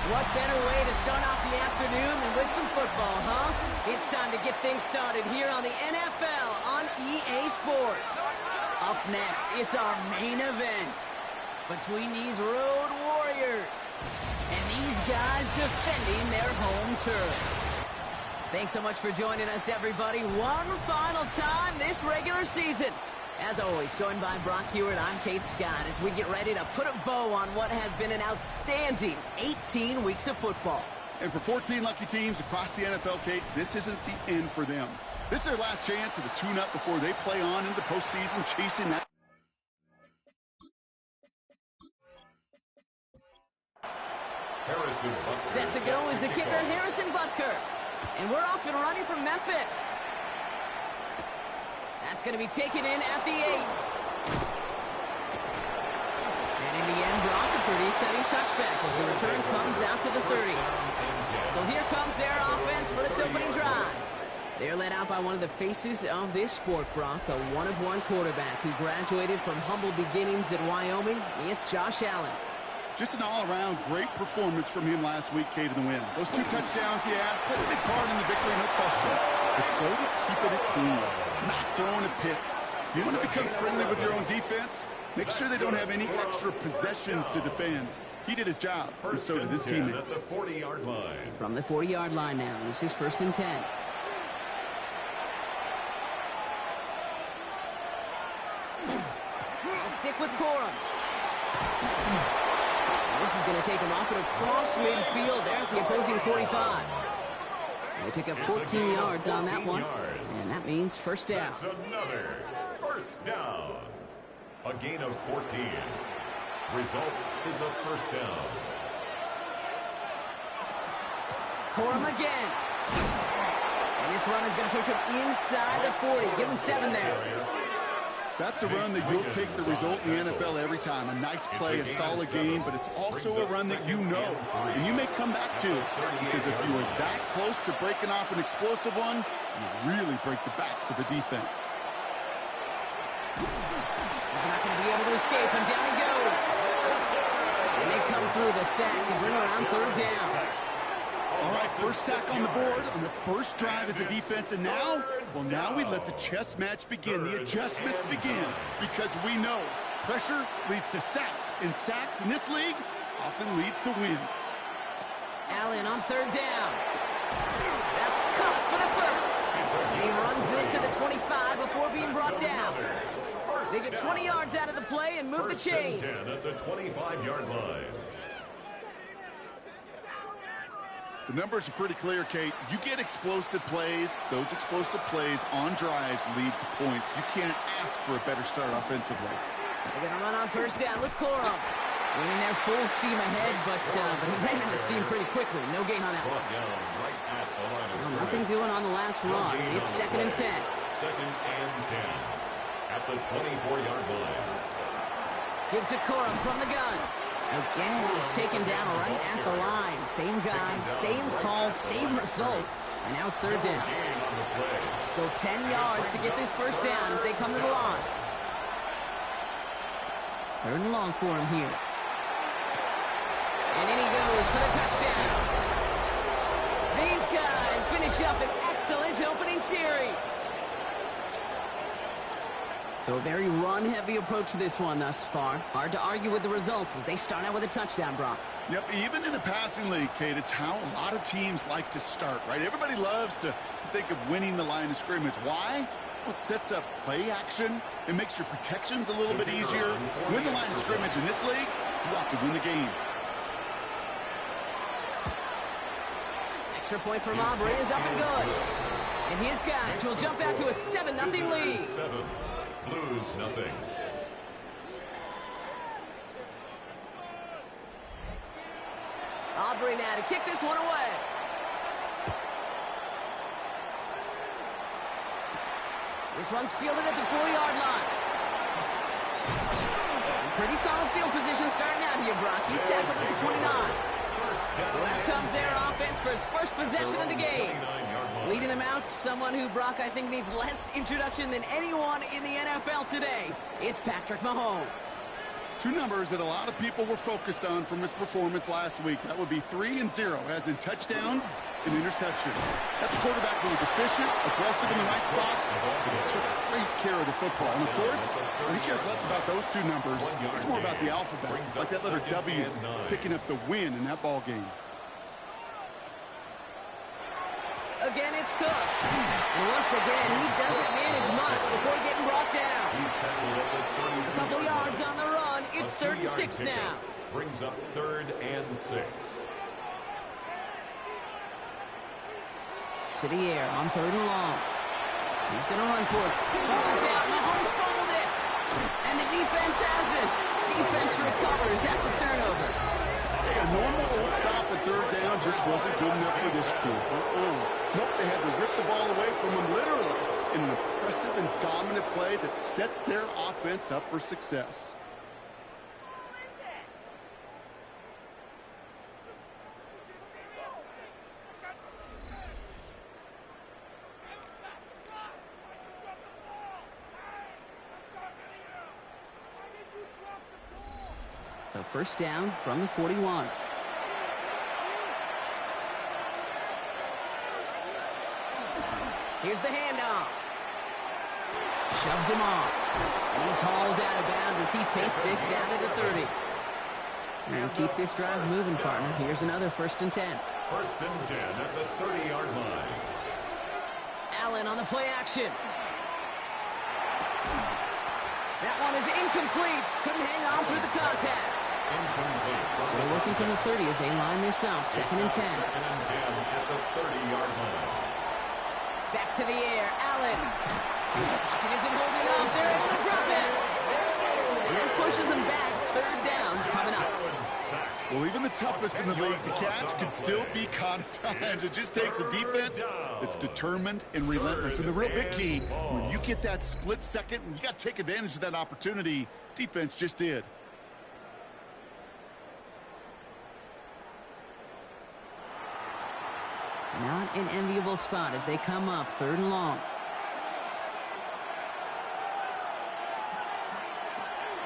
What better way to start off the afternoon than with some football, huh? It's time to get things started here on the NFL on EA Sports. Up next, it's our main event between these road warriors and these guys defending their home turf. Thanks so much for joining us, everybody. One final time this regular season. As always, joined by Brock Hewitt, I'm Kate Scott as we get ready to put a bow on what has been an outstanding 18 weeks of football. And for 14 lucky teams across the NFL, Kate, this isn't the end for them. This is their last chance to tune-up before they play on into the postseason, chasing that. Set to go is the kicker, Harrison Butker. And we're off and running from Memphis. That's going to be taken in at the 8. And in the end, Brock, a pretty exciting touchback as the return comes out to the 30. So here comes their offense for its opening drive. They're led out by one of the faces of this sport, Brock, a one-of-one quarterback who graduated from humble beginnings at Wyoming. It's Josh Allen. Just an all-around great performance from him last week, Kate, in the win. Those 2 touchdowns he had played a big part in the victory, no question. But so did keeping it clean, not throwing a pick. You want to become friendly with your own defense? Make sure they don't have any extra possessions to defend. He did his job, and so did his teammates. From the 40-yard line now, this is 1st and 10. I'll stick with Corum. This is going to take him off and across midfield there at the opposing 45. They pick up 14 yards on that one, and that means first down. That's another first down. A gain of 14. Result is a first down. Corum again. And this run is going to push him inside the 40. Give him 7 there. That's a run that you'll take the result in the NFL every time. A nice play, a solid game, but it's also a run that you know, and you may come back to. Because if you are that close to breaking off an explosive one, you really break the backs of the defense. He's not going to be able to escape, and down he goes. And they come through the sack to bring around 3rd down. All right, first sack on the board on the first drive as a defense, and now, well, now we let the chess match begin. The adjustments begin because we know pressure leads to sacks, and sacks in this league often leads to wins. Allen on 3rd down. That's caught for the first. And he runs this to the 25 before being brought down. They get 20 yards out of the play and move the chains. 10 at the 25-yard line. The numbers are pretty clear, Kate. You get explosive plays. Those explosive plays on drives lead to points. You can't ask for a better start offensively. They're going to run on first down with Corum. Winning their full steam ahead, but he ran out of steam pretty quickly. No gain on that one. Well, nothing doing on the last run. It's 2nd and 10. 2nd and 10 at the 24-yard line. Give to Corum from the gun. Again, he's taken down right at the line. Same guy, same call, same result. And now it's 3rd down. So 10 yards to get this first down as they come to the line. 3rd and long for him here. And in he goes for the touchdown. These guys finish up an excellent opening series. So a very run-heavy approach to this one thus far. Hard to argue with the results as they start out with a touchdown, Brock. Yep, even in a passing league, Kate, it's how a lot of teams like to start, right? Everybody loves to think of winning the line of scrimmage. Why? Well, it sets up play action. It makes your protections a little bit easier. Win the line of scrimmage in this league, you have to win the game. Extra point from Aubrey is up and good. And his guys will jump out to a 7-0 lead. Blues nothing. Aubrey now to kick this one away. This one's fielded at the 4-yard line. Pretty solid field position starting out here, Brock. He's tackled at the 29. So out comes their offense for its first possession of the game. Leading them out, someone who, Brock, I think needs less introduction than anyone in the NFL today. It's Patrick Mahomes. Two numbers that a lot of people were focused on from his performance last week. That would be 3 and 0, as in touchdowns and interceptions. That's a quarterback who was efficient, aggressive in the right spots, but he took great care of the football. And, of course, he cares less about those two numbers. It's more about the alphabet, like that letter W, picking up the win in that ball game. Again, it's Cook. And once again, he doesn't manage much before getting brought down. A couple yards on the run. It's 3rd and 6 now. Brings up 3rd and 6. To the air on 3rd and long. He's going to run for it. Ball is out. Mahomes fumbled it. And the defense has it. Defense recovers. That's a turnover. Hey, a normal old stop at 3rd down just wasn't good enough for this crew. Nope, they had to rip the ball away from him literally in an impressive and dominant play that sets their offense up for success. So 1st down from the 41. Here's the handoff. Shoves him off. And he's hauled out of bounds as he takes this down to the 30. And keep this drive moving, partner. Here's another 1st and 10. 1st and 10 at the 30-yard line. Allen on the play action. That one is incomplete. Couldn't hang on through the contact. Incomplete. So working from the 30 as they line this up. 2nd and 10. 2nd and 10 at the 30-yard line. Back to the air. Allen. Pocket isn't holding up. They're able to drop it. And that pushes him back. 3rd down coming up. Well, even the toughest in the league to catch could still be caught at times. It just takes a defense that's determined and relentless. And the real big key, when you get that split second, you got to take advantage of that opportunity. Defense just did. Not an enviable spot as they come up 3rd and long.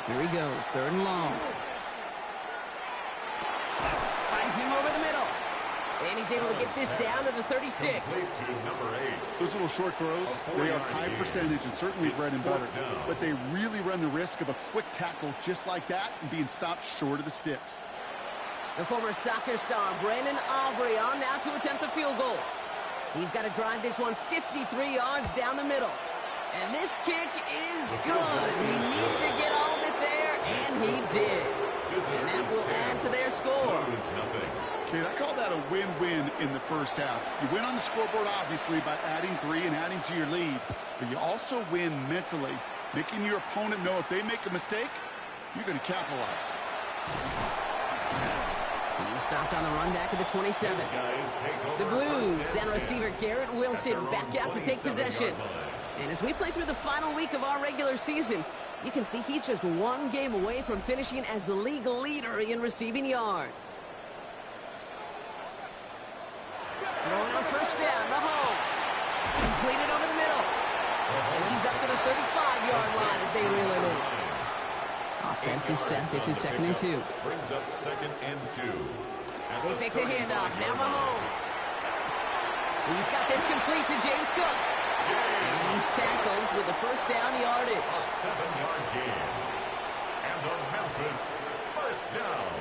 Here he goes, 3rd and long. Finds him over the middle. And he's able to get this down to the 36. Those little short throws, they are high percentage and certainly bread and butter. But they really run the risk of a quick tackle just like that and being stopped short of the sticks. The former soccer star, Brandon Aubrey, on now to attempt the field goal. He's got to drive this one 53 yards down the middle. And this kick is good. He needed to get all of it there, and he did. And that will add to their score. Kid, I call that a win-win in the first half. You win on the scoreboard, obviously, by adding 3 and adding to your lead. But you also win mentally, making your opponent know if they make a mistake, you're going to capitalize. He's stopped on the run back at the 27. The Blues down receiver Garrett Wilson back out to take possession. And as we play through the final week of our regular season, you can see he's just one game away from finishing as the league leader in receiving yards. Throwing on 1st down, Mahomes. Completed over the middle. And he's up to the 35-yard line as they reel him in. Offense is set. This is 2nd and 2. Brings up 2nd and 2. They fake the handoff. Now Mahomes. He's got this complete to James Cook. And he's tackled with the 1st down yardage. A 7-yard gain. And the Memphis 1st down.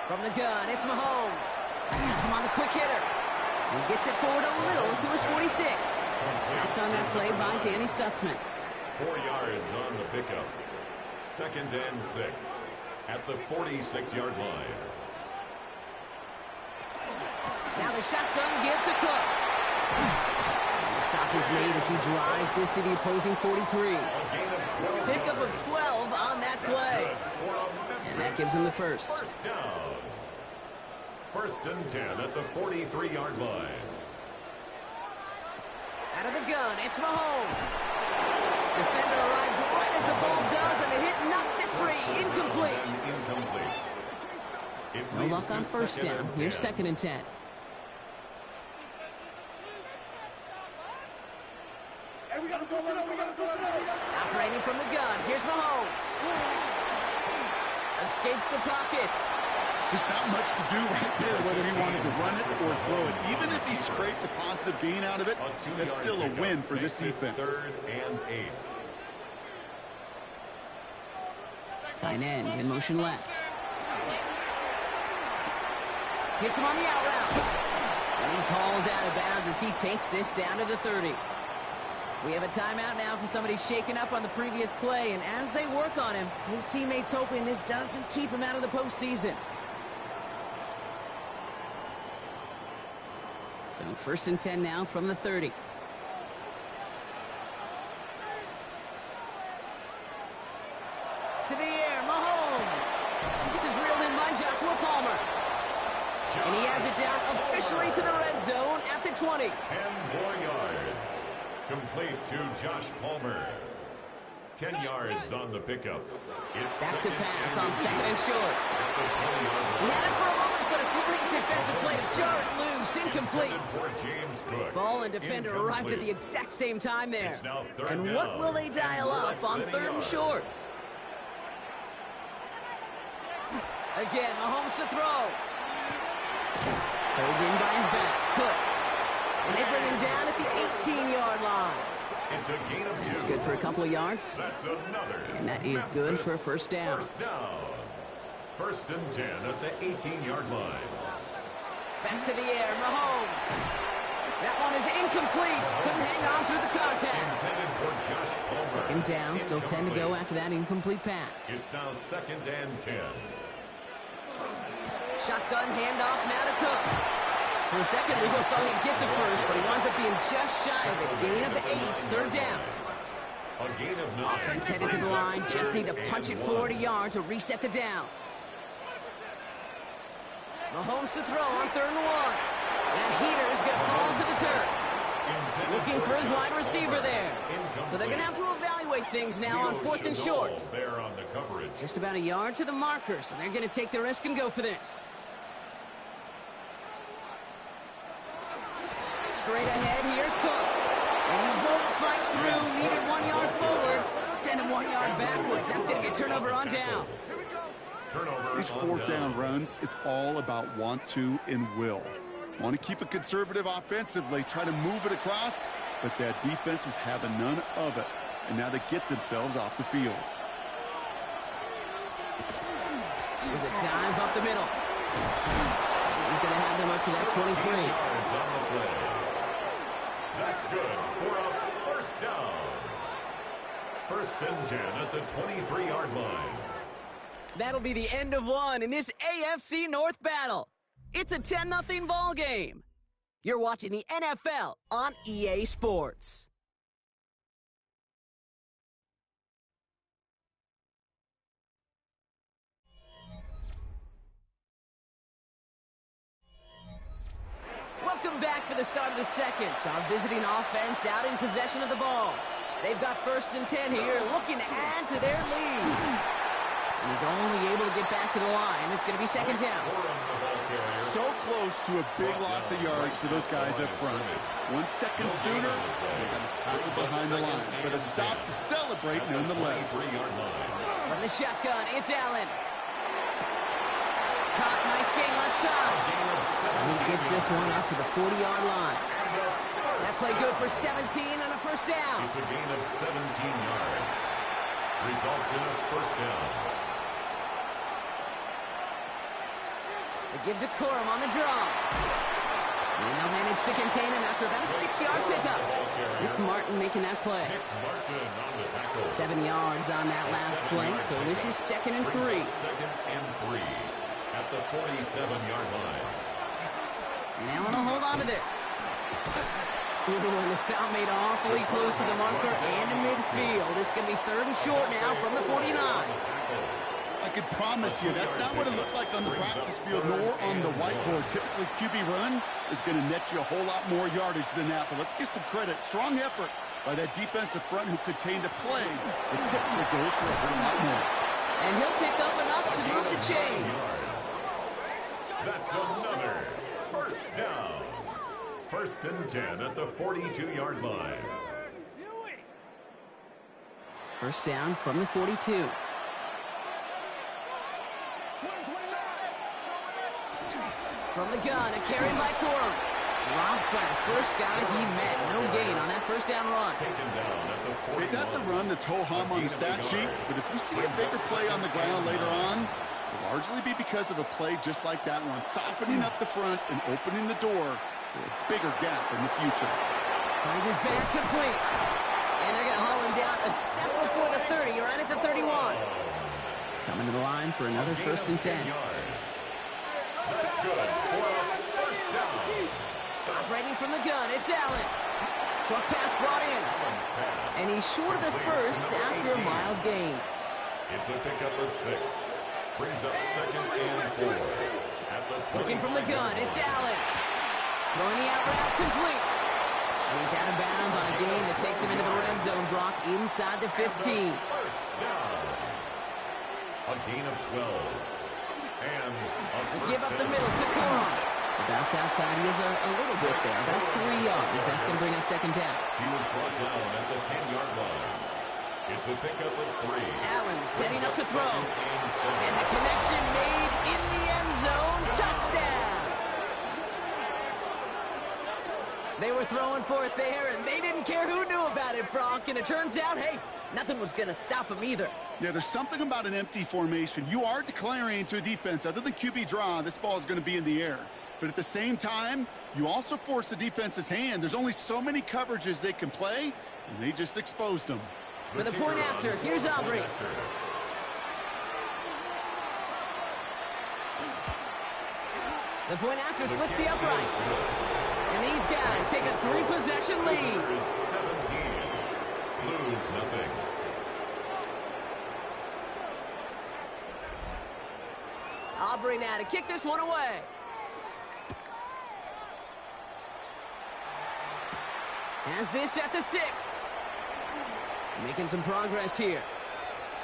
From the gun, it's Mahomes. Has him on the quick hitter. He gets it forward a little to his 46. Stopped on that play by Danny Stutzman. 4 yards on the pickup. 2nd and 6 at the 46-yard line. Now the shotgun give to Cook. And the stop is made as he drives this to the opposing 43. Pickup of 12 on that play. And that gives him the 1st. 1st down. 1st and 10 at the 43-yard line. Out of the gun, it's Mahomes. Defender arrives right as the ball does, and the hit knocks it free. Incomplete. No luck on 1st down. Here's 2nd and 10. Operating from the gun, here's Mahomes. escapes the pocket. Just not much to do right there, whether he wanted to run it or throw it. Even if he scraped a positive gain out of it, that's still a win for this defense. 3rd and 8. Tight end in motion left. Hits him on the out route. And he's hauled out of bounds as he takes this down to the 30. We have a timeout now for somebody shaken up on the previous play, and as they work on him, his teammates hoping this doesn't keep him out of the postseason. So 1st and 10 now from the 30. To the air, Mahomes. This is reeled in by Joshua Palmer. And he has it down officially to the red zone at the 20. 10 more yards. Complete to Josh Palmer. 10 yards on the pickup. It's back to pass on 2nd and short. He had it for a moment, but a great defensive play to jar it loose. Incomplete. Ball and defender arrived at the exact same time there. And what will they dial up on 3rd and short? Again, Mahomes to throw. Hold in by his back. Cook. And they bring him down at the 18-yard line. It's a gain of 2. That's good for a couple of yards. That's another. And that is good for a first down. 1st and 10 at the 18-yard line. Back to the air, Mahomes. That one is incomplete. Couldn't hang on through the contact. 2nd down, still 10 to go after that incomplete pass. It's now 2nd and 10. Shotgun handoff now to Cook. For a second, we both thought he'd get the first, but he winds up being just shy of a gain of 8. 3rd down. A gain of 9. Offense headed to the line. Just need to punch it forward a yard to reset the downs. Mahomes to throw on 3rd and 1. That heater is going to fall to the turf. Looking for his wide receiver there. So they're going to have to evaluate things now on 4th and short. Just about a yard to the marker, so they're going to take the risk and go for this. Straight ahead, here's Cook. And he won't fight through. Needed 1 yard forward. Send him 1 yard backwards. That's going to get turnover on downs. These 4th down runs, it's all about want to and will. Want to keep it conservative offensively, try to move it across, but that defense was having none of it. And now they get themselves off the field. There's a dive up the middle. He's going to have them up to that 23. That's good for a first down. 1st and 10 at the 23-yard line. That'll be the end of one in this AFC North battle. It's a 10-0 ball game. You're watching the NFL on EA Sports. Welcome back for the start of the second. Our visiting offense out in possession of the ball. They've got 1st and 10 here, looking to add to their lead. And he's only able to get back to the line. It's going to be 2nd down. So close to a big loss of yards for those guys up front. 1 second sooner, they got to tackle behind the line. But a stop to celebrate nonetheless. From the shotgun, it's Allen. Caught, nice gain left side. And he gets this one up to the 40-yard line. That play good for 17 and a first down. It's a gain of 17 yards. Results in a first down. They give to Corum on the draw. And they'll manage to contain him after about a 6-yard pickup. Nick Martin making that play. 7 yards on that last play, so this is 2nd and 3. 2nd and 3 at the 47-yard line. And Allen will hold on to this. Ooh, and the stop made awfully close to the marker and to midfield. It's going to be 3rd and short now from the 49. I could promise you that's not what it looked like on the practice field nor on the whiteboard. Typically, QB run is going to net you a whole lot more yardage than that. But let's give some credit. Strong effort by that defensive front who contained a play that typically goes for a whole lot more. And he'll pick up enough to move the chains. That's another first down. 1st and 10 at the 42-yard line. First down from the 42. From the gun, a carry by Corum. Drops by the first guy he met. No gain on that first down run. Okay, that's a run that's ho-hum on the stat sheet, but if you see a bigger play on the ground later on, it'll largely be because of a play just like that one, softening up the front and opening the door for a bigger gap in the future. Finds his back complete. And they're going to haul him down a step before the 30. You're right at the 31. Coming to the line for another 1st and 10. That's good for a first down. Operating from the gun, it's Allen. Short pass brought in. And he's short of the first after a mild gain. It's a pickup of 6. Brings up 2nd and 4. At the Looking from the gun, it's Allen. Throwing the out route complete. And he's out of bounds on a gain that takes him into the red zone, Brock, inside the 15. First down. A gain of 12. And a Give up the middle to Corum. The bounce outside, he is a little bit there, about 3 yards. That's going to bring up 2nd down. He was brought down at the 10-yard line. It's a pickup of 3. Allen setting up to throw. And the connection made in the end zone. Touchdown. They were throwing for it there, and they didn't care who knew about it, Bronk. And it turns out, hey, nothing was going to stop him either. Yeah, there's something about an empty formation. You are declaring to a defense, other than QB draw, this ball is going to be in the air. But at the same time, you also force the defense's hand. There's only so many coverages they can play, and they just exposed them. For the point after, here's Aubrey. The point after splits the uprights. And these guys take a 3-possession lead. 17. Blues nothing. Aubrey now to kick this one away. Has this at the 6. Making some progress here.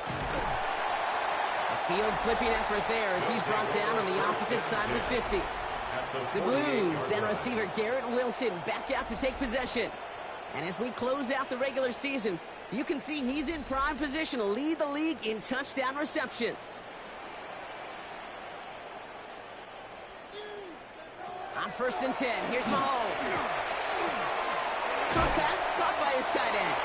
A field flipping effort there as he's brought down on the opposite side of the 50. The Blues and receiver Garrett Wilson back out to take possession. And as we close out the regular season, you can see he's in prime position to lead the league in touchdown receptions. On 1st and 10, here's Mahomes. Short pass caught by his tight end.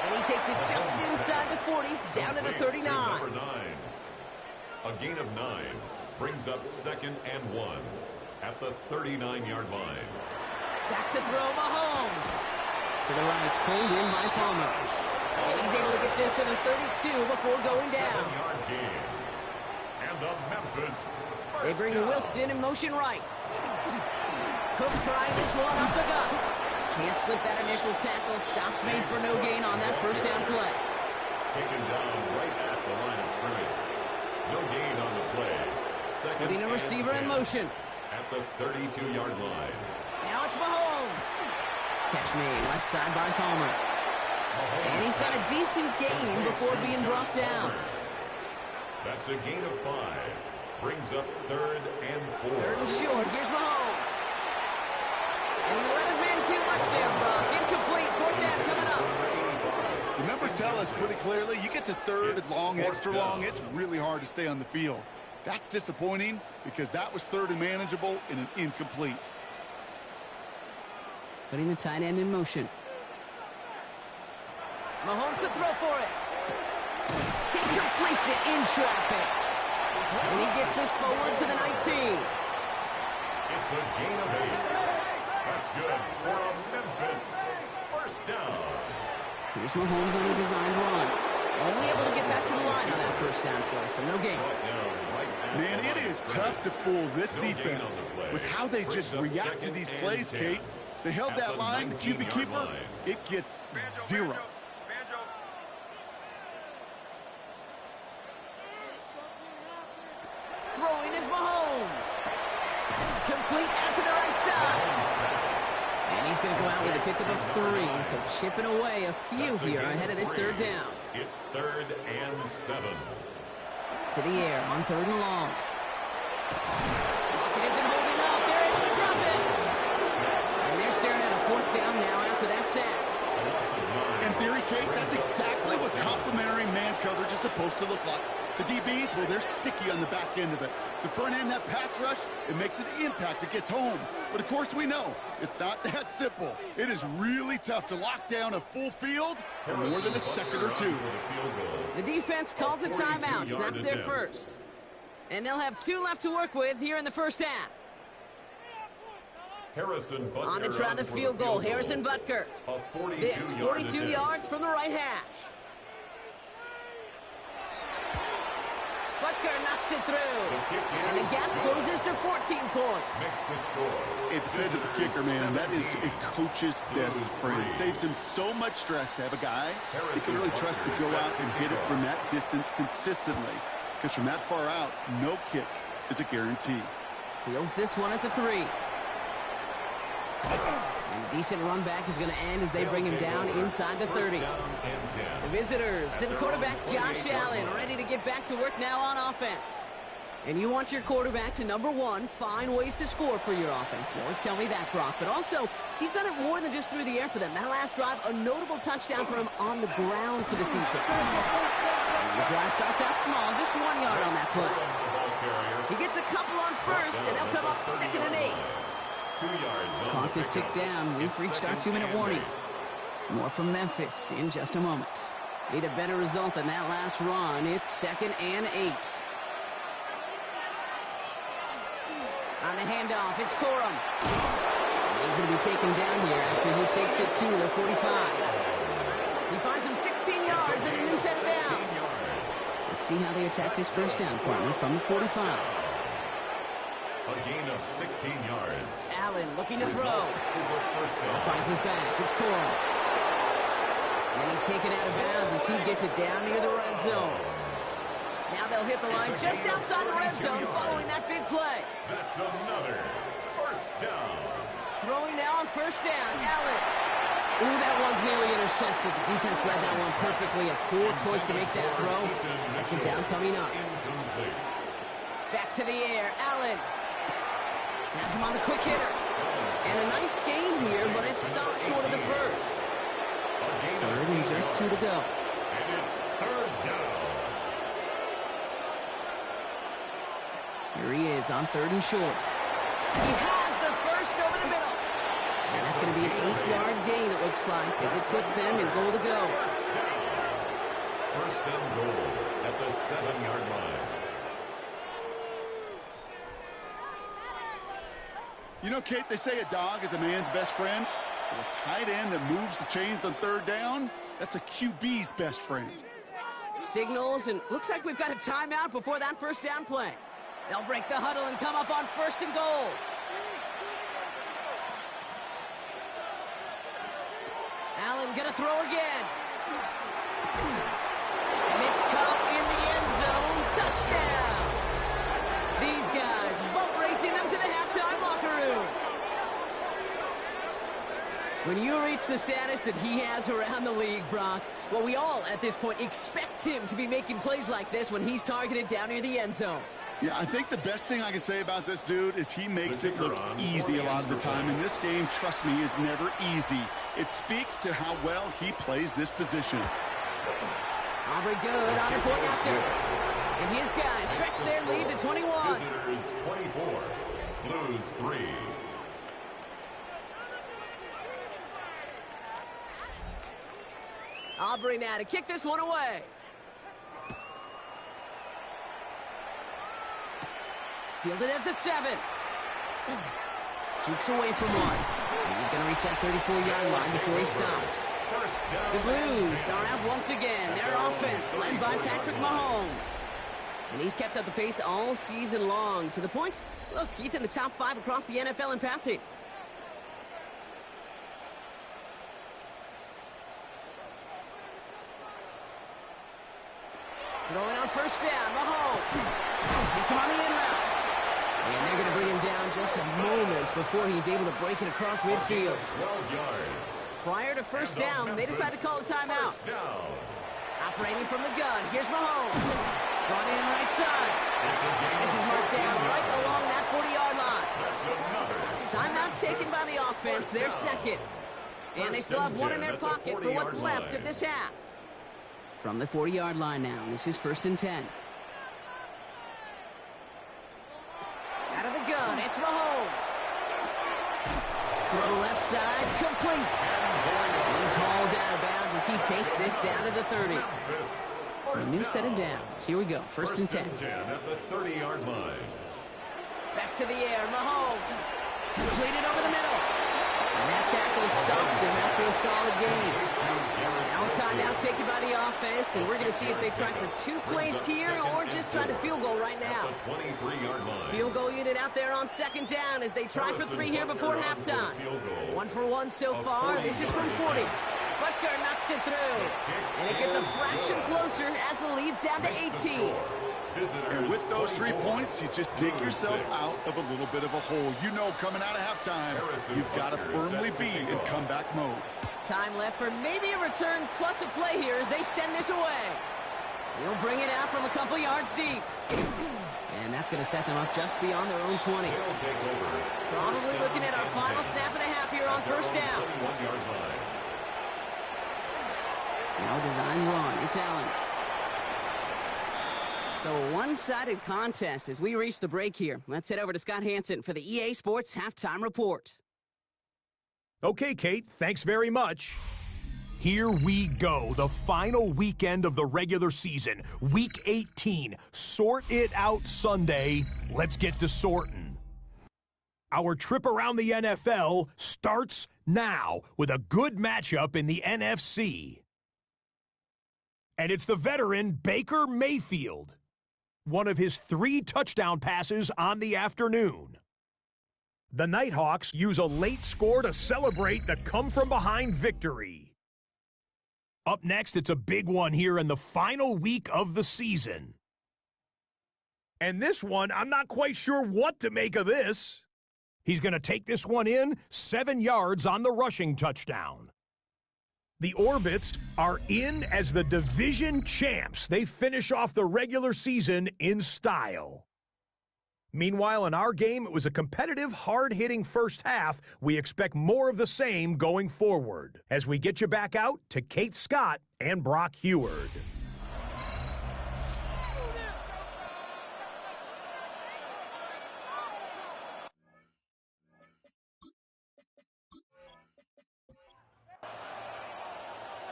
And he takes it just inside the 40, down to the 39. Number 9. A gain of 9 brings up 2nd and 1 at the 39-yard line. Back to throw Mahomes. To the right, it's pulled in by Palmer. And he's able to get this to the 32 before going down. 7-yard gain. And the Memphis They bring Wilson in motion right. Cook trying this one up the gut. Can't slip that initial tackle. Stops made for no gain on that first down play. Taken down right at the line of scrimmage. No gain on the play. Putting a receiver in motion. At the 32-yard line. Now it's Mahomes. Catch made left side by Palmer. And he's got a decent gain before being brought down. That's a gain of 5. Brings up 3rd and 4. 3rd and short. Here's Mahomes. And he let his man too much there, Brock. Incomplete. 4th down coming up. The numbers tell us pretty clearly, you get to 3rd and long, extra long, it's really hard to stay on the field. That's disappointing because that was 3rd and manageable and an incomplete. Putting the tight end in motion. Mahomes to throw for it. He completes it in traffic. And he gets this forward to the 19. It's a gain of 8. That's good for a Memphis first down. Here's Mahomes on a designed run. Only able to get back to the line on that first down play, so no gain. Man, it is tough to fool this defense with how they just react to these plays, Kate. They held that line, the QB keeper, it gets 0. Throwing is Mahomes. Complete out to the right side. And he's going to go out with a pickup of 3, so chipping away a few here ahead of this 3rd down. It's 3rd and 7. To the air on 3rd and long. It isn't holding up. They're able to drop it. And they're staring at a 4th down now after that sack. In theory, Kate, that's exactly what complementary man coverage is supposed to look like. The DBs, well, they're sticky on the back end of it. The front end, that pass rush, it makes an impact that gets home. But, of course, we know it's not that simple. It is really tough to lock down a full field for more than a second or two. The defense calls a timeout, so that's their first. And they'll have 2 left to work with here in the first half. On to try the field goal, Harrison Butker. This 42 yards from the right hash. Butker knocks it through. And the gap closes to 14 points. It fed to the kicker, man. That is a coach's best friend. Saves him so much stress to have a guy he can really trust to go out and hit it from that distance consistently. Because from that far out, no kick is a guarantee. Fields this one at the 3. And a decent run back is going to end as they bring him down inside the 30. The visitors and quarterback Josh Allen ready to get back to work now on offense. And you want your quarterback to, number 1, find ways to score for your offense. You always tell me that, Brock. But also, he's done it more than just through the air for them. That last drive, a notable touchdown for him on the ground for the season. And the drive starts out small, just 1 yard on that play. He gets a couple on first, and they'll come up 2nd and 8. 2 yards. Clock is ticked down. We've reached our 2-minute warning. More from Memphis in just a moment. Need a better result than that last run. It's 2nd and 8. On the handoff, it's Corum. He's going to be taken down here after he takes it to the 45. He finds him 16 yards and a new set of downs. Let's see how they attack this first down, partner, from the 45. A gain of 16 yards. Allen looking to throw. Is a first down. Finds his back. It's Corum. And he's taken out of bounds as he gets it down near the red zone. Now they'll hit the line just outside the red zone following that big play. That's another first down. Throwing now on first down. Allen. Ooh, that one's nearly intercepted. The defense read that one perfectly. A poor choice to make that throw. 2nd down coming up. Incomplete. Back to the air. Allen. Has him on the quick hitter. And a nice gain here, but it stopped short of the first. 3rd and just 2 to go. And it's 3rd down. Here he is on 3rd and short. He has the first over the middle. And that's going to be an 8-yard gain, it looks like, as it puts them in goal to go. First and goal at the 7-yard line. You know, Kate, they say a dog is a man's best friend. Well, a tight end that moves the chains on 3rd down, that's a QB's best friend. Signals, and looks like we've got a timeout before that first down play. They'll break the huddle and come up on 1st and goal. Allen gonna throw again. And it's caught in the end zone. Touchdown. These guys boat racing them to the halftime locker room. When you reach the status that he has around the league, Brock, well, we all at this point expect him to be making plays like this when he's targeted down near the end zone. Yeah, I think the best thing I can say about this dude is he makes it look easy a lot of the time. And this game, trust me, is never easy. It speaks to how well he plays this position. Aubrey good on the point after. And his guys stretch their lead to 21. Visitors 24, Blues 3. Aubrey now to kick this one away. Fielded at the 7. Jukes away from one. He's going to reach that 34-yard line before he stops. The Blues start out once again. Their offense led by Patrick Mahomes. And he's kept up the pace all season long. To the point, look, he's in the top 5 across the NFL in passing. Throwing on first down, Mahomes. Hits him on the in route. And they're going to bring him down just a moment before he's able to break it across midfield. 12 yards. Prior to first down, they decide to call a timeout. Operating from the gun, here's Mahomes. Brought in right side. And this is marked down right along that 40-yard line. Timeout taken by the offense, their second. And they still have one in their pocket for what's left of this half. From the 40-yard line now, this is 1st and 10. Out of the gun, it's Mahomes. Throw left side, complete. And he's hauled out of bounds as he takes this down to the 30. So a new set of downs. Here we go, 1st and 10. At the 30-yard line. Back to the air, Mahomes. Completed over the middle. And that tackle stops him after a solid gain. Now a timeout taken by the offense, and we're going to see if they try for 2 plays here or just try the field goal right now. Field goal unit out there on 2nd down as they try for 3 here before halftime. 1 for 1 so far. This is from 40. Butker knocks it through. And it gets a fraction closer as the lead's down to 18. And with those 3 points, you just dig yourself out of a little bit of a hole. You know, coming out of halftime, you've got to firmly be in comeback mode. Time left for maybe a return plus a play here as they send this away. He'll bring it out from a couple yards deep. And that's going to set them up just beyond their own 20. Probably looking at our final snap of the half here on 1st down. Now design run. It's Allen. So a one-sided contest as we reach the break here. Let's head over to Scott Hansen for the EA Sports Halftime Report. Okay, Kate, thanks very much. Here we go, the final weekend of the regular season, Week 18. Sort it out Sunday. Let's get to sorting. Our trip around the NFL starts now with a good matchup in the NFC. And it's the veteran Baker Mayfield. One of his 3 touchdown passes on the afternoon. The Nighthawks use a late score to celebrate the come-from-behind victory. Up next, it's a big one here in the final week of the season. And this one, I'm not quite sure what to make of this. He's going to take this one in 7 yards on the rushing touchdown. The Orbits are in as the division champs. They finish off the regular season in style. Meanwhile, in our game, it was a competitive, hard-hitting first half. We expect more of the same going forward as we get you back out to Kate Scott and Brock Heward.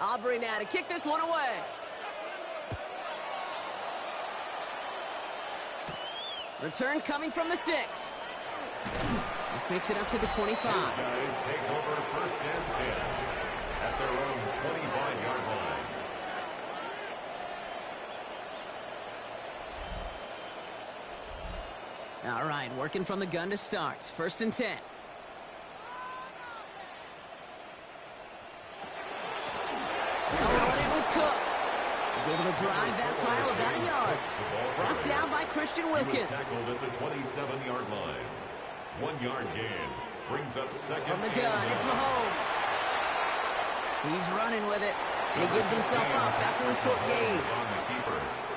Aubrey now to kick this one away. Return coming from the 6. This makes it up to the 25. These guys take over 1st and 10 at their own 25-yard line. All right, working from the gun to start. 1st and 10. He's able to drive that pile about a yard. Brought down by Christian Wilkins. He was tackled at the 27-yard line. 1-yard gain. Brings up 2nd. From the gun, it's Mahomes. He's running with it. And he gives himself up after a short gain.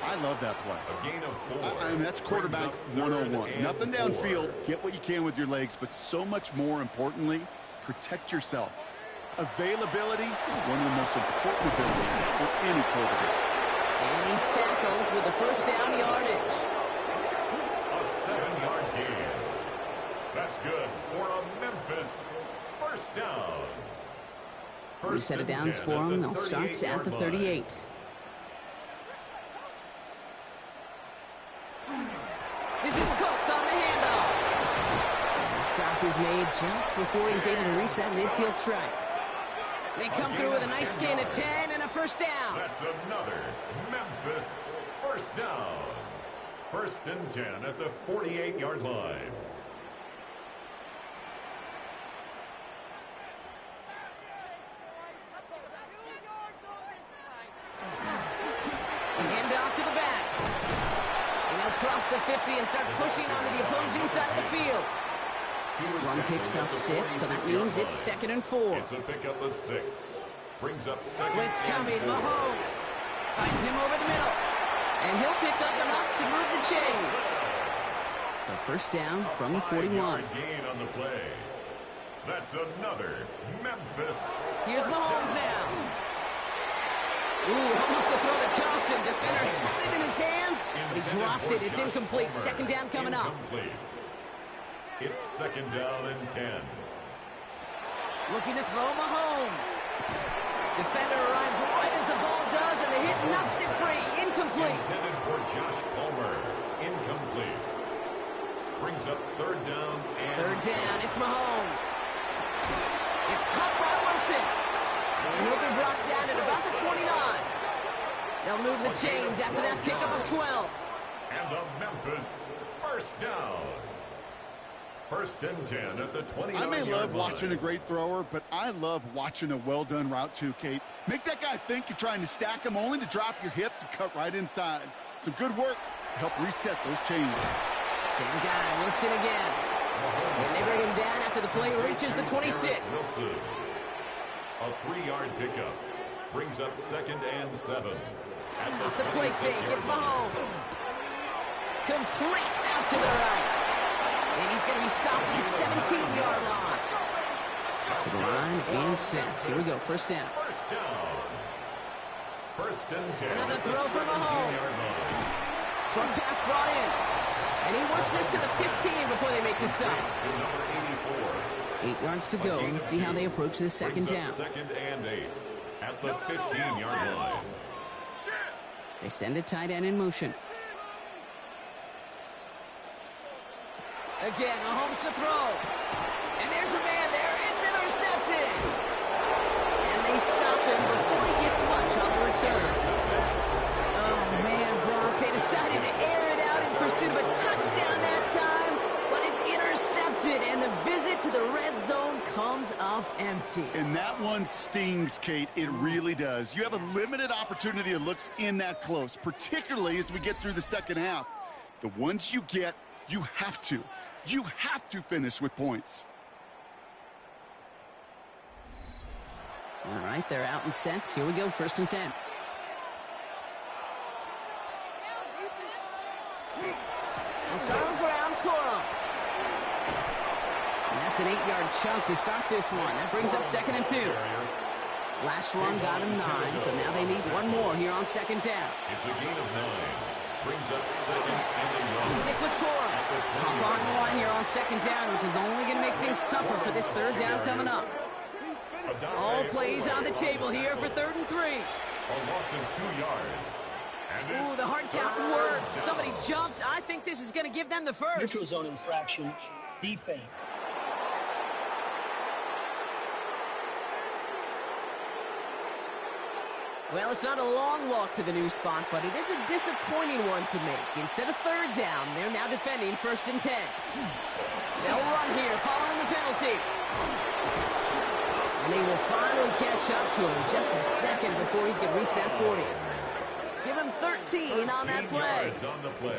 I love that play. A gain of 4. I mean, that's quarterback 101. Nothing downfield. Get what you can with your legs, but so much more importantly, protect yourself. Availability, one of the most important abilities for any quarterback. And he's tackled with the 1st down yardage. A 7-yard gain. That's good for a Memphis 1st down. New set of downs for him. They'll start at the 38. This is Cook on the handoff. And the stop is made just before he's able to reach that midfield strike. They come through with a nice gain of 10 and a 1st down. That's another Memphis 1st down. 1st and 10 at the 48-yard line. Hand off to the back. And they'll cross the 50 and start pushing onto the opposing side of the field. Run picks up 6, so that means it's 2nd and 4. It's a pickup of 6. Brings up 2nd. Blitz coming, Mahomes. Finds him over the middle. And he'll pick up enough to move the chains. So 1st down from the 41. Gain on the play. That's another Memphis. Here's Mahomes now. Ooh, almost a throw that cost him. Defender had it in his hands, but he dropped it. It's incomplete. Second down coming up. It's second down and 10. Looking to throw Mahomes. Defender arrives right as the ball does, and the hit knocks it free. Incomplete. Intended for Josh Palmer. Incomplete. Brings up third down and... Third down, it's Mahomes. It's caught by Wilson. And he'll be brought down at about the 29. They'll move the chains after that pickup of 12. And the Memphis first down. First and 10 at the 29-yard line. I may love watching a great thrower, but I love watching a well-done route too, Kate. Make that guy think you're trying to stack him only to drop your hips and cut right inside. Some good work to help reset those chains. Same guy, Wilson again. And they bring him down after the play reaches the 26. Wilson. A 3-yard pickup. Brings up second and 7. Off the play fake, it's Mahomes. Complete out to the right. And he's going to be stopped at the 17-yard line. To the line and set. Here we go, first down. First down. First and 10. Another throw from Mahomes. Short pass brought in. And he works this to the 15 before they make the stop. To number 84. 8 yards to go. Let's see how they approach this second down. Second and 8 at the 15-yard line. They send a tight end in motion. Again, Mahomes to throw. And there's a man there. It's intercepted. And they stop him before he gets much on the return. Oh, man, Brock. They decided to air it out in pursuit of a touchdown that time. But it's intercepted, and the visit to the red zone comes up empty. And that one stings, Kate. It really does. You have a limited opportunity that looks in that close, particularly as we get through the second half. The ones you get, you have to finish with points. All right, they're out and set. Here we go, first and 10. They'll start on the ground, Corum. And that's an 8-yard chunk to start this one. That brings up second and 2. Last run got him 9, so now they need one more here on second down. It's a gain of 9. Brings up second and a yard. Stick with Corum. Hop on the line here on second down, which is only going to make things tougher for this third down coming up. All plays on the table here for third and 3. A loss of 2 yards. Ooh, the hard count worked. Somebody jumped. I think this is going to give them the first. Neutral zone infraction, defense. Well, it's not a long walk to the new spot, but it is a disappointing one to make. Instead of third down, they're now defending first and 10. They'll run here following the penalty. And they will finally catch up to him just a second before he can reach that 40. Give him 13 on that play.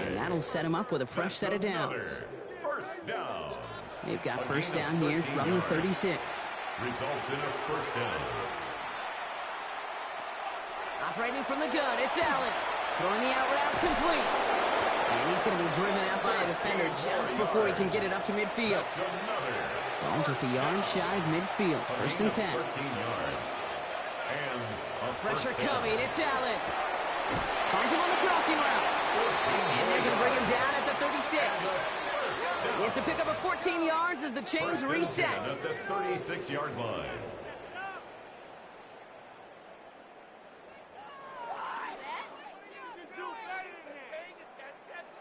And that'll set him up with a fresh set of downs. First down. They've got first down here from the 36. Results in a first down. Operating from the gun, it's Allen. Throwing the out route complete. And he's going to be driven out by a defender just before he can get it up to midfield. Ball just a yard shy of midfield. First and 10. 13 yards. And pressure coming, it's Allen. Finds him on the crossing route. And they're going to bring him down at the 36. It's a pickup of 14 yards as the chains reset. At the 36-yard line.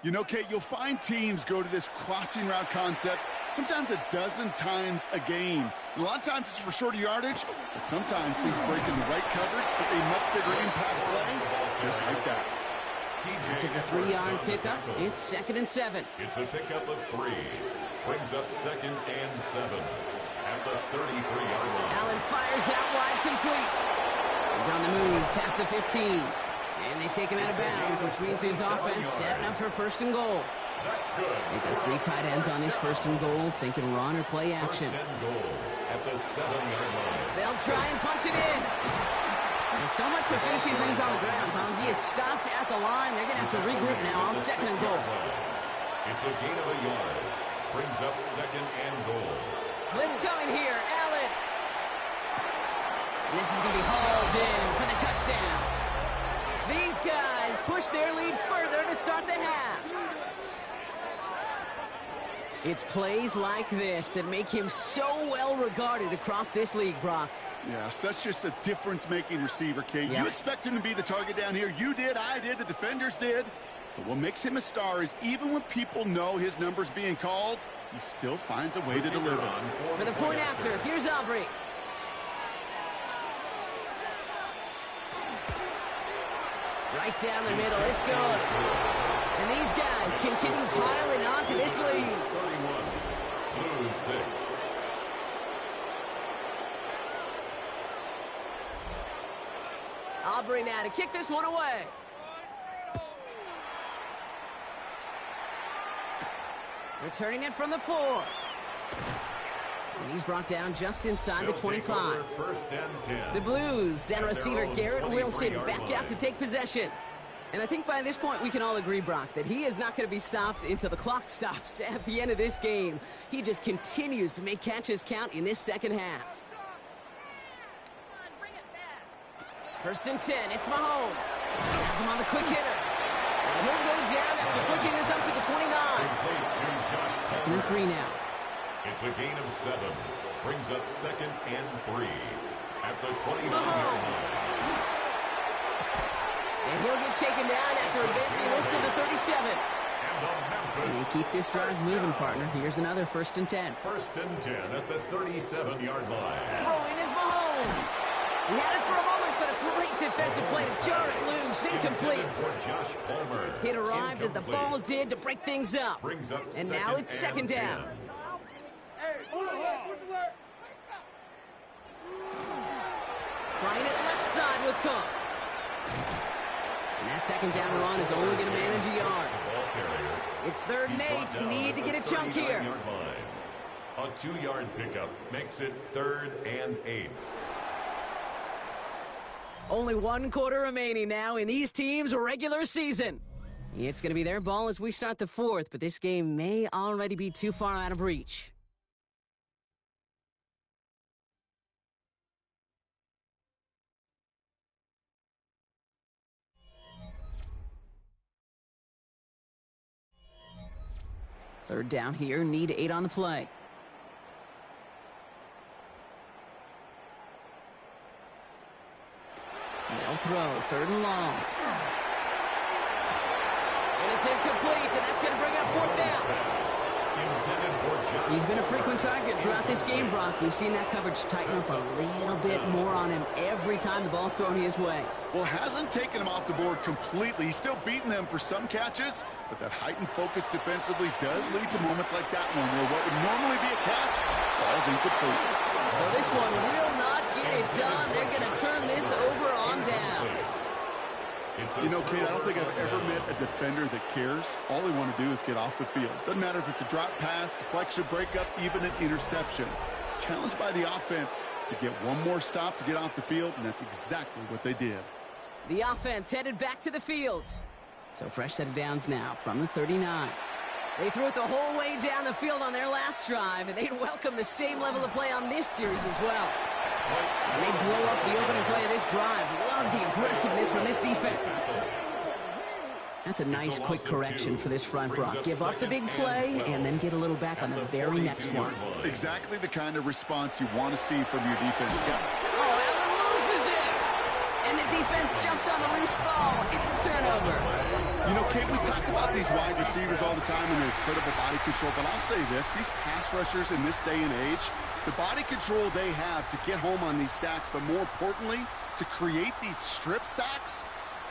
You know, Kate, you'll find teams go to this crossing route concept sometimes a dozen times a game. And a lot of times it's for shorter yardage, but sometimes teams break in the right coverage for a much bigger impact play, just like that. After the 3-yard pickup, it's second and 7. It's a pickup of 3. Brings up second and 7 at the 33-yard line. Allen fires out wide, complete. He's on the move past the 15. And they take him out of bounds, which means his offense setting up for first and goal. That's good. They've got 3 tight ends on his first and goal, thinking run or play action. First and goal at the 7-yard line. They'll try and punch it in. There's so much for finishing things on the ground, huh? He is stopped at the line. They're going to have to regroup now on second and goal. It's a gain of a yard. Brings up second and goal. Blitz coming here. Allen. And this is going to be hauled in for the touchdown. These guys push their lead further to start the half. It's plays like this that make him so well regarded across this league, Brock. Yeah, such just a difference-making receiver, Kate. Yeah. You expect him to be the target down here. You did, I did, the defenders did. But what makes him a star is even when people know his number's being called, he still finds a way to deliver. For the point after, here's Aubrey. Right down the middle, it's good. And these guys continue piling onto this lead. 31, Blues 6. Aubrey now to kick this one away. Returning it from the 4. And he's brought down just inside the 25. First and 10. The Blues and receiver own Garrett Wilson 23-yard back out line. to take possession. And I think by this point we can all agree, Brock, that he is not going to be stopped until the clock stops at the end of this game. He just continues to make catches count in this second half. First and 10, it's Mahomes. Has him on the quick hitter. And he'll go down after pushing this up to the 29. Complete to Josh Second and 3 now. It's a gain of 7. Brings up second and 3 at the 29-yard Mahomes. line. And he'll get taken down after advancing this to the 37. And the And Memphis keep this drive moving, partner. Here's another first and 10. first and 10 at the 37-yard line. Throwing is Mahomes. He had it for a moment, but a great defensive play to jar it loose. Incomplete. Intended for Josh Palmer. It arrived as the Incomplete. ball did to break things up. Brings up And now it's second down. 10. Trying it left side with Cook. And that second down run is only going to manage a yard. The ball carrier. It's third and He's brought 8. down Need at to the get a chunk here. 39-yard line. A 2-yard pickup makes it third and 8. Only one quarter remaining now in these teams' regular season. It's going to be their ball as we start the fourth, but this game may already be too far out of reach. Third down here, need 8 on the play. They'll throw, third and long. And it's incomplete, and that's going to bring up fourth down. Intended for Josh He's been a Palmer. frequent target throughout this game, Brock. We've seen that coverage tighten up a little bit more on him every time the ball's thrown his way. Well, hasn't taken him off the board completely. He's still beating them for some catches, but that heightened focus defensively does lead to moments like that one where what would normally be a catch falls incomplete. So this one will not get it done. They're going to turn this over on down. You know, Kate, I don't think I've ever met a defender that cares. All they want to do is get off the field. Doesn't matter if it's a drop pass, deflection, breakup, even an interception. Challenged by the offense to get one more stop to get off the field, and that's exactly what they did. The offense headed back to the field. So fresh set of downs now from the 39. They threw it the whole way down the field on their last drive, and they'd welcome the same level of play on this series as well. And they blow up the opening play of this drive. Love the aggressiveness from this defense. That's a nice quick correction for this front, Brock. Give up the big play and then get a little back on the very next one. Exactly the kind of response you want to see from your defense. Oh, Allen loses it! And the defense jumps on the loose ball. It's a turnover. You know, Kate, we talk about these wide receivers all the time and their incredible body control, but I'll say this, these pass rushers in this day and age, the body control they have to get home on these sacks, but more importantly, to create these strip sacks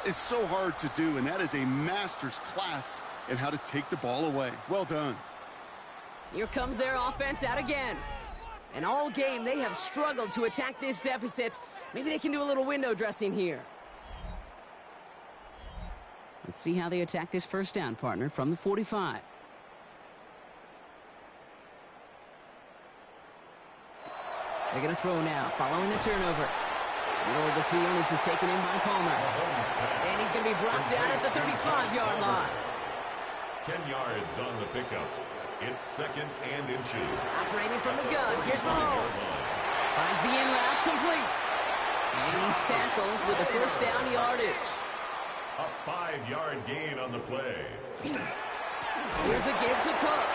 is so hard to do, and that is a master's class in how to take the ball away. Well done. Here comes their offense out again. And all game, they have struggled to attack this deficit. Maybe they can do a little window dressing here. Let's see how they attack this first down, partner, from the 45. They're going to throw now, following the turnover. Middle of the field, this is taken in by Palmer. And he's going to be brought down at the 35-yard line. 10 yards on the pickup. It's second and inches. Operating from the gun, here's Mahomes. Finds the in route complete. And he's tackled with the first down yardage. A 5-yard gain on the play. Here's a game to Cook.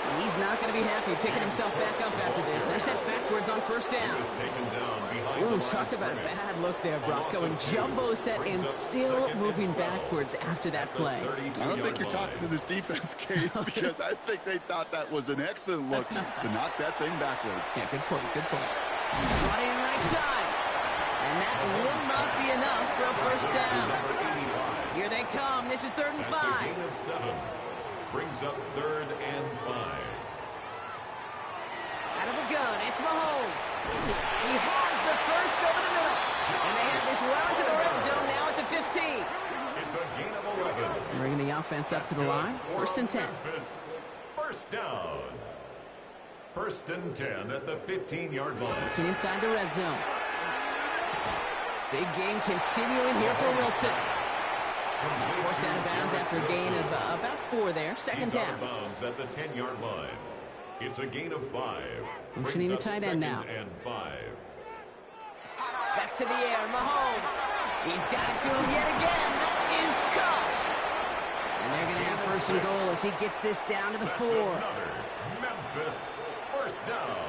And he's not going to be happy picking himself back up after this. They're sent backwards on first down. He was taken down behind Ooh, the talk about a bad look there, Brock. Going jumbo set and still moving backwards after that play. I don't think you're talking to this defense, Kate, because I think they thought that was an excellent look to knock that thing backwards. Yeah, good point, good point. Body in right side. And that will not be enough for a first down. Here they come. This is 3rd and 5. That's a gain of 7. Brings up 3rd and 5. Out of the gun, it's Mahomes. He has the first over the middle. And they have this well into the red zone now at the 15. It's a gain of 11. Bringing the offense up to the line. 1st and 10. Memphis, first down. 1st and 10 at the 15-yard line. Looking inside the red zone. Big game continuing here for Wilson. He's forced out of bounds after a gain of about 4 there. 2nd He's out down. of bounds at the 10-yard line. It's a gain of 5. Motioning the tight end now. 2nd and 5. Back to the air, Mahomes. He's got it to him yet again. That is caught. And they're going to have 1st and goal as he gets this down to the 4. Another Memphis first down.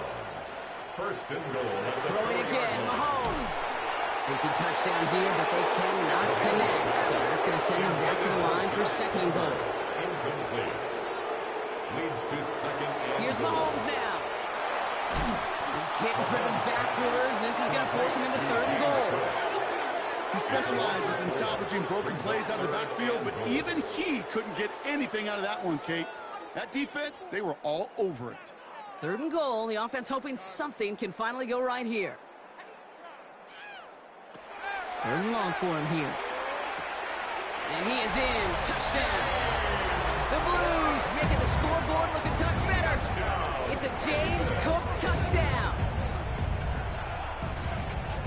1st and goal at the Throwing 4-yard again, line. Mahomes. Thinking touchdown here, but they cannot connect. So that's going to send them back to the line for 2nd and goal. Incomplete. Leads to 2nd and Here's goal. Mahomes now. He's hit and driven backwards. This is going to force him into 3rd and goal. He specializes in salvaging broken plays out of the backfield, but even he couldn't get anything out of that one, Kate. That defense, they were all over it. 3rd and goal. The offense hoping something can finally go right here. 3rd and long for him here. And he is in. Touchdown. The Blues making the scoreboard look a touch better. It's a James Cook touchdown.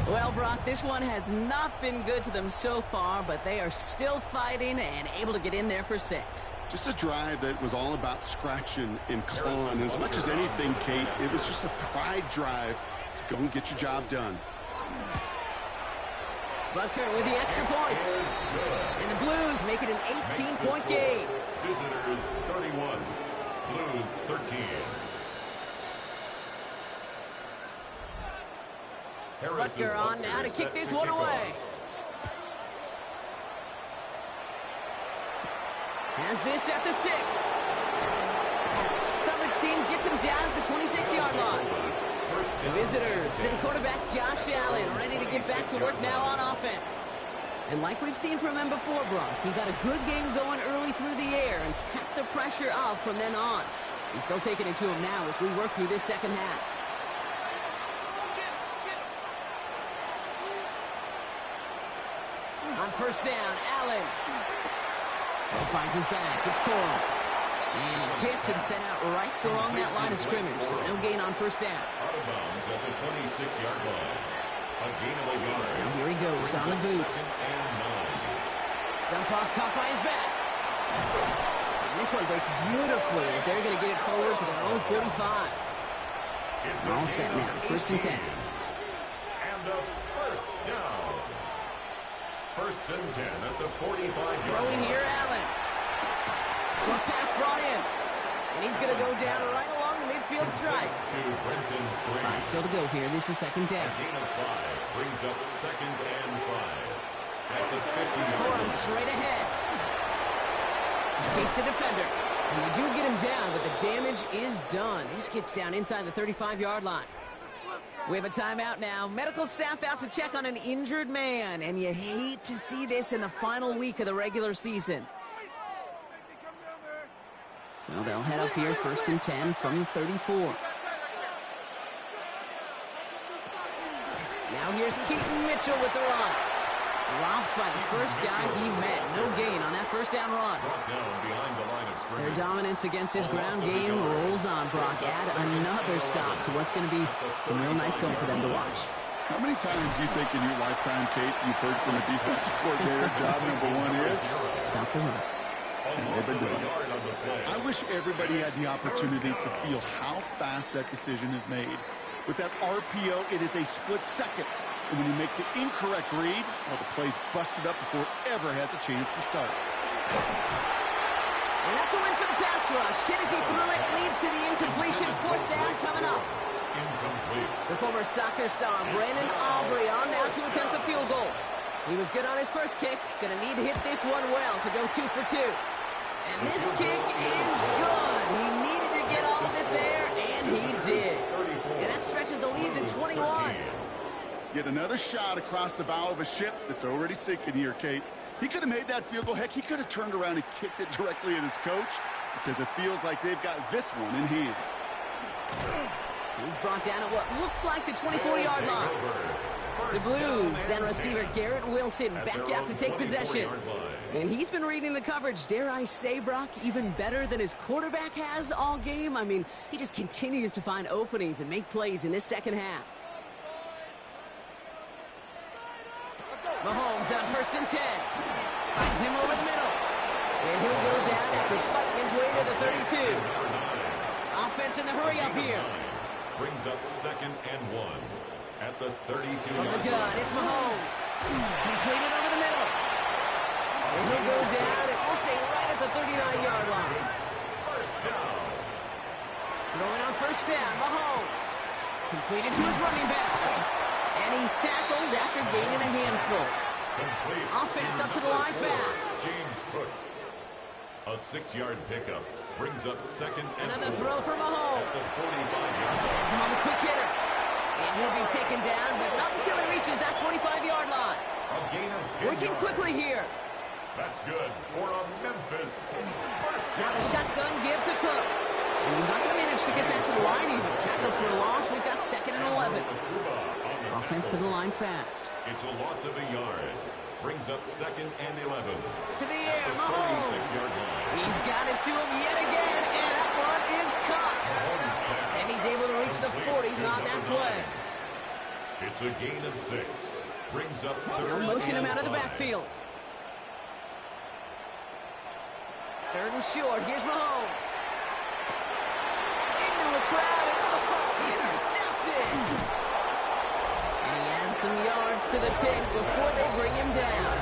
Well, Brock, this one has not been good to them so far, but they are still fighting and able to get in there for 6. Just a drive that was all about scratching and clawing. As much as anything, Kate, it was just a pride drive to go and get your job done. Butker with the extra points. And the Blues make it an 18-point game. Visitors 31. Blues 13. Butker on now to kick this one away. Has this at the 6. Coverage team gets him down at the 26-yard line. The visitors and quarterback Josh Allen ready to get back to work now on offense. And like we've seen from him before, Brock, he got a good game going early through the air and kept the pressure up from then on. He's still taking it to him now as we work through this 2nd half. On 1st down, Allen. Finds his back. It's Coral. And he's hit and sent out right along that line of scrimmage. So no gain on 1st down. Out of bounds at the 26-yard line. A gain of a yard. Now here he goes on the boot. 2nd and 9. Dump off caught by his back. And this one breaks beautifully as they're going to get it forward to their own 45. It's All set now. 1st and 10. And a first down. 1st and 10 at the 45-yard Throwing line. here, Allen. Short pass brought in. And he's going to go down right along the midfield stripe. To Brenton 5 still to go here. This is 2nd down. A gain of 5 brings up 2nd and 5. At the 50-yard Corum line. straight ahead. Escapes the defender. And they do get him down, but the damage is done. He just gets down inside the 35-yard line. We have a timeout now. Medical staff out to check on an injured man. And you hate to see this in the final week of the regular season. So they'll head up here 1st and 10 from the 34. Now here's Keaton Mitchell with the run. Dropped by the first guy he met. No gain on that 1st down run. Brought down behind the line of Their scrimmage. dominance against his ground game rolls on, Brock. Add another stop to what's going to be some real nice film for them to watch. How many times do you think in your lifetime, Kate, you've heard from a defensive coordinator, job number 1 is? Stop the run. And they've been doing it. I wish everybody had the opportunity to feel how fast that decision is made. With that RPO, it is a split second. And when you make the incorrect read, well, the play's busted up before it ever has a chance to start. And that's a win for the pass rush. Hit as he threw it, leads to the incompletion. Fourth down coming up. Incomplete. The former soccer star, Brandon Aubrey, on now to attempt a field goal. He was good on his first kick. Going to need to hit this one well to go 2 for 2. And this kick is good. He needed to get all of it there, and he did. And that stretches the lead to 21. Yet another shot across the bow of a ship that's already sinking here, Kate. He could have made that field goal. Heck, he could have turned around and kicked it directly at his coach because it feels like they've got this one in hand. He's brought down at what looks like the 24-yard line. The Blues down receiver Garrett Wilson back out to take possession. And he's been reading the coverage, dare I say, Brock, even better than his quarterback has all game. I mean, he just continues to find openings and make plays in this second half. Mahomes on 1st and 10. Finds him over the middle. And he'll go down after fighting his way to the 32. Offense in the hurry up here. Brings up 2nd and 1 at the 32. From the gun, it's Mahomes. Completed over the middle. And he'll go down and we'll say right at the 39-yard line. First down. Throwing on 1st down, Mahomes. Completed to his running back. And he's tackled after gaining a handful. Complete. Offense up to the line fast. James Cook. A 6-yard pickup. Brings up 2nd and Another 4 throw for at Mahomes. the 45-yard line. Has him on the quick hitter. And he'll be taken down, but not until he reaches that 45-yard line. A gain of 10 Working yards. quickly here. That's good for a Memphis first Now down. the shotgun give to Cook. And he's not going to manage to get back to the line even. Tackled for a loss. We've got 2nd and 11. Offense to the line fast. It's a loss of a yard. Brings up 2nd and 11. To the air, At the Mahomes. 36-yard line. He's got it to him yet again, and that one is caught. And he's able to reach the 40s on that play. It's a gain of 6. Brings up They'll 3rd motion him and out of the 5. backfield. 3rd and short. Here's Mahomes. Into a crowd, and intercepted. And he adds some yards to the pick before they bring him down.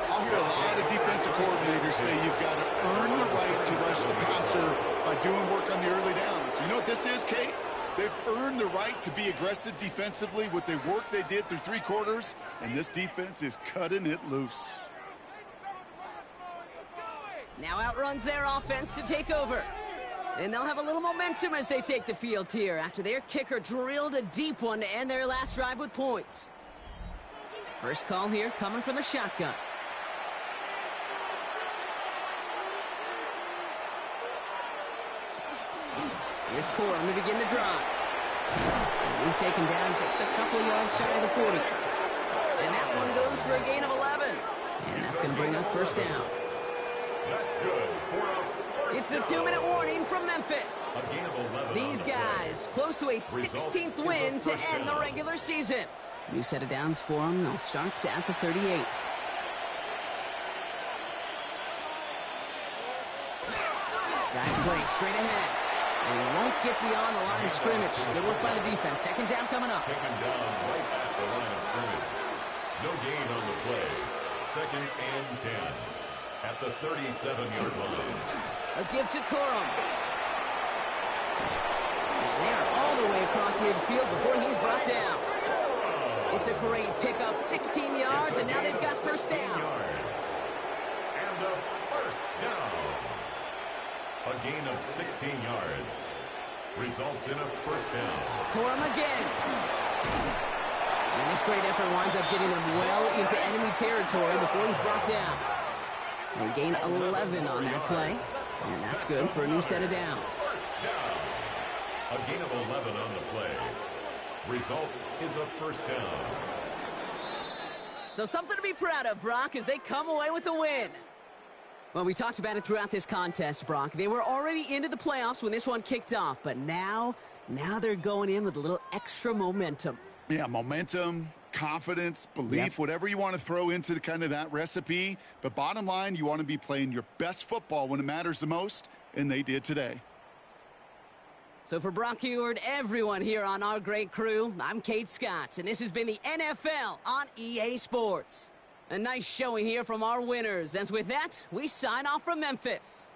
I'll hear a lot of defensive coordinators say you've got to earn the right to rush the passer by doing work on the early downs. You know what this is, Kate? They've earned the right to be aggressive defensively with the work they did through 3 quarters, and this defense is cutting it loose. Now outruns their offense to take over. And they'll have a little momentum as they take the field here after their kicker drilled a deep one to end their last drive with points. First call here coming from the shotgun. Here's Corum to begin the drive. And he's taken down just a couple yards shy of the 40. And that one goes for a gain of 11. And that's going to bring up 1st down. That's good for a first It's the down. 2-minute warning from Memphis. A gain of 11 These on the guys close to a 16th win to end the regular season. New set of downs for them. They'll start at the 38. Drive play straight ahead. And he won't get beyond the line of scrimmage. Good work by the defense. 2nd down coming up. Taken down right at the line of scrimmage. No gain on the play. 2nd and 10 at the 37-yard line. A give to Corum. And they are all the way across midfield before he's brought down. It's a great pickup, 16 yards, and now they've got 1st down. Yards. And a first down. A gain of 16 yards. Results in a first down. Corum again. And this great effort winds up getting them well into enemy territory before he's brought down. They gain 11 on that play, and that's good for a new set of downs. First down. A gain of 11 on the play. Result is a first down. So something to be proud of, Brock, as they come away with a win. Well, we talked about it throughout this contest, Brock. They were already into the playoffs when this one kicked off, but now they're going in with a little extra momentum. Yeah, momentum, confidence, belief, whatever you want to throw into kind of that recipe. But bottom line, you want to be playing your best football when it matters the most, and they did today. So for Brock Eward, everyone here on our great crew, I'm Kate Scott, and this has been the NFL on EA Sports. A nice showing here from our winners, as with that, we sign off from Memphis.